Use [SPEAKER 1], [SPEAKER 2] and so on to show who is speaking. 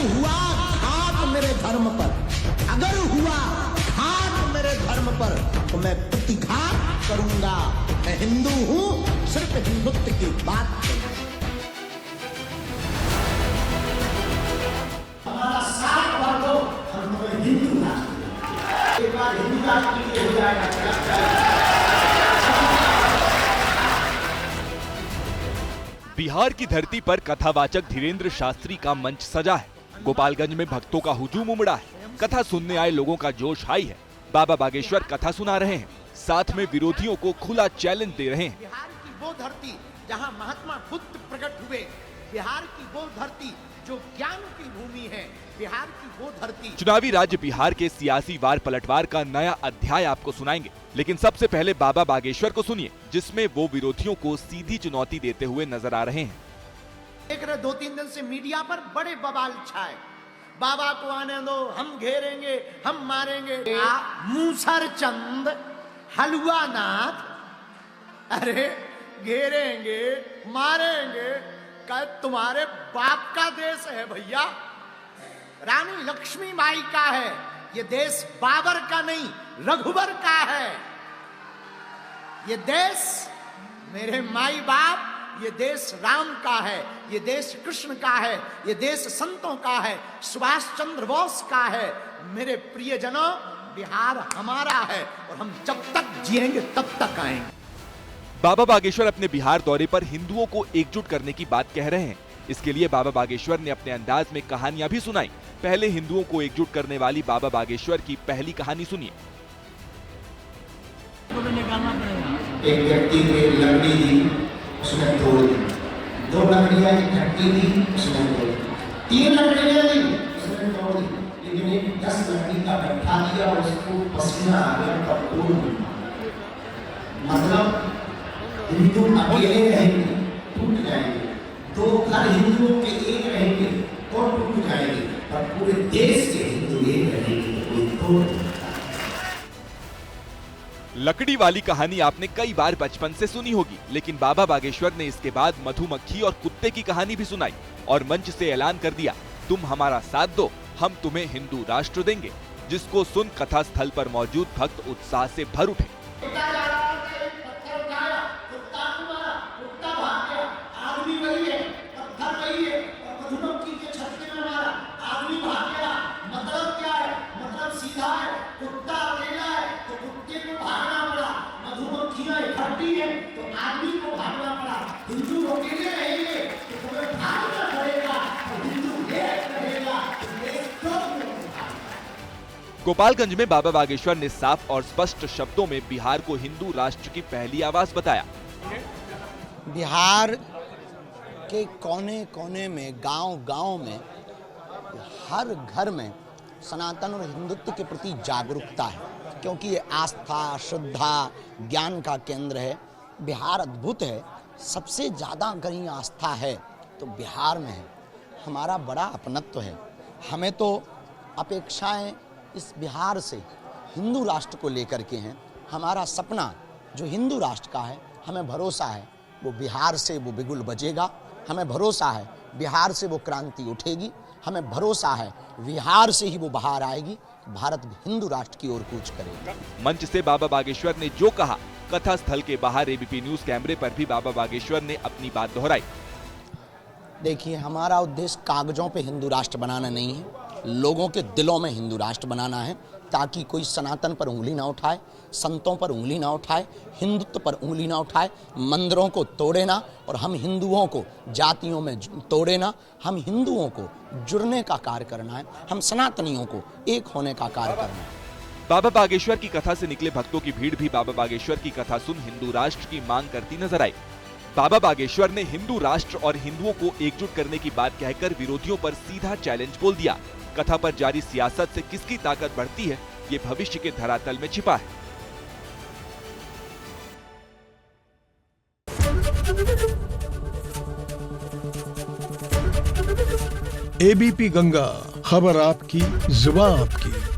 [SPEAKER 1] हुआ घात मेरे धर्म पर, अगर हुआ घात मेरे धर्म पर, तो मैं प्रतिघात करूंगा। मैं हिंदू हूं, सिर्फ हिंदुत्व की बात करूंगा।
[SPEAKER 2] हमारा साथ वालों हम तुम्हें हिंदू राष्ट्र, एक बार हिंदू राष्ट्र के लिए हो जाएगा।
[SPEAKER 3] बिहार की धरती पर कथावाचक धीरेन्द्र शास्त्री का मंच सजा है। गोपालगंज में भक्तों का हुजूम उमड़ा है। कथा सुनने आए लोगों का जोश हाई है। बाबा बागेश्वर कथा सुना रहे हैं, साथ में विरोधियों को खुला चैलेंज दे रहे हैं।
[SPEAKER 1] बिहार की वो धरती जहां महात्मा बुद्ध प्रकट हुए, बिहार की वो धरती जो ज्ञान की भूमि है, बिहार की वो धरती।
[SPEAKER 3] चुनावी राज्य बिहार के सियासी वार पलटवार का नया अध्याय आपको सुनाएंगे, लेकिन सबसे पहले बाबा बागेश्वर को सुनिए, जिसमें वो विरोधियों को सीधी चुनौती देते हुए नजर आ रहे हैं।
[SPEAKER 1] देख रहे 2-3 दिन से मीडिया पर बड़े बवाल छाए, बाबा को आने दो, हम घेरेंगे, हम मारेंगे। मूसर चंद हलवा नाथ, अरे घेरेंगे मारेंगे, क्या तुम्हारे बाप का देश है भैया? रानी लक्ष्मी बाई का है ये देश, बाबर का नहीं रघुबर का है ये देश। मेरे माई बाप, ये देश राम का है, ये देश कृष्ण का है, ये देश संतों का है, सुभाष चंद्र बोस का है। मेरे प्रियजनों, बिहार हमारा है और हम जब तक जिएंगे तब तक आएंगे।
[SPEAKER 3] बाबा बागेश्वर अपने बिहार दौरे पर हिंदुओं को एकजुट करने की बात कह रहे हैं। इसके लिए बाबा बागेश्वर ने अपने अंदाज में कहानियां भी सुनाई। पहले हिंदुओं को एकजुट करने वाली बाबा बागेश्वर की पहली कहानी सुनिए।
[SPEAKER 2] एक व्यक्ति ने लकड़ी दी, उसने तोड़ दी। 2 लकड़ियां इकट्ठी दी, उसने तोड़ दी। 3 लकड़ियां दी, उसने तोड़ दी। लेकिन एक 10 लकड़ी का गट्ठा दिया, उसको पसीना आ गया, तब तोड़ दी। मतलब हिंदू अकेले रहेंगे टूट जाएंगे, 2 घर हिंदुओं के एक रहेंगे तो टूट जाएंगे, पर पूरे देश के हिंदू एक रहेंगे तो कोई तोड़ नहीं सकता।
[SPEAKER 3] लकड़ी वाली कहानी आपने कई बार बचपन से सुनी होगी, लेकिन बाबा बागेश्वर ने इसके बाद मधुमक्खी और कुत्ते की कहानी भी सुनाई और मंच से ऐलान कर दिया, तुम हमारा साथ दो, हम तुम्हें हिंदू राष्ट्र देंगे। जिसको सुन कथा स्थल पर मौजूद भक्त उत्साह से भर उठे। गोपालगंज में बाबा बागेश्वर ने साफ और स्पष्ट शब्दों में बिहार को हिंदू राष्ट्र की पहली आवाज बताया।
[SPEAKER 4] बिहार के कोने कोने में, गांव-गांव में, हर घर में सनातन और हिंदुत्व के प्रति जागरूकता है, क्योंकि ये आस्था, श्रद्धा, ज्ञान का केंद्र है। बिहार अद्भुत है। सबसे ज़्यादा कहीं आस्था है तो बिहार में है। हमारा बड़ा अपनत्व है। हमें तो अपेक्षाएं इस बिहार से हिंदू राष्ट्र को लेकर के हैं। हमारा सपना जो हिंदू राष्ट्र का है, हमें भरोसा है वो बिहार से वो बिगुल बजेगा। हमें भरोसा है बिहार से वो क्रांति उठेगी। हमें भरोसा है बिहार से ही वो बाहर आएगी, भारत हिंदू राष्ट्र की ओर कूच करेगा।
[SPEAKER 3] मंच से बाबा बागेश्वर ने जो कहा, कथा स्थल के बाहर एबीपी न्यूज कैमरे पर भी बाबा बागेश्वर ने अपनी बात दोहराई।
[SPEAKER 4] देखिए, हमारा उद्देश्य कागजों पे हिंदू राष्ट्र बनाना नहीं है, लोगों के दिलों में हिंदू राष्ट्र बनाना है, ताकि कोई सनातन पर उंगली ना उठाए, संतों पर उंगली ना उठाए, हिंदुत्व पर उंगली ना उठाए, मंदिरों को तोड़े ना, और हम हिंदुओं को जातियों में तोड़े ना। हम हिंदुओं को जुड़ने का कार्य करना है, हम सनातनियों को एक होने का कार्य करना है।
[SPEAKER 3] बाबा बागेश्वर की कथा से निकले भक्तों की भीड़ भी बाबा बागेश्वर की कथा सुन हिंदू राष्ट्र की मांग करती नजर आई। बाबा बागेश्वर ने हिंदू राष्ट्र और हिंदुओं को एकजुट करने की बात कहकर विरोधियों पर सीधा चैलेंज बोल दिया। कथा पर जारी सियासत से किसकी ताकत बढ़ती है, ये भविष्य के धरातल में छिपा है।
[SPEAKER 5] एबीपी गंगा, खबर आपकी, जुबान आपकी।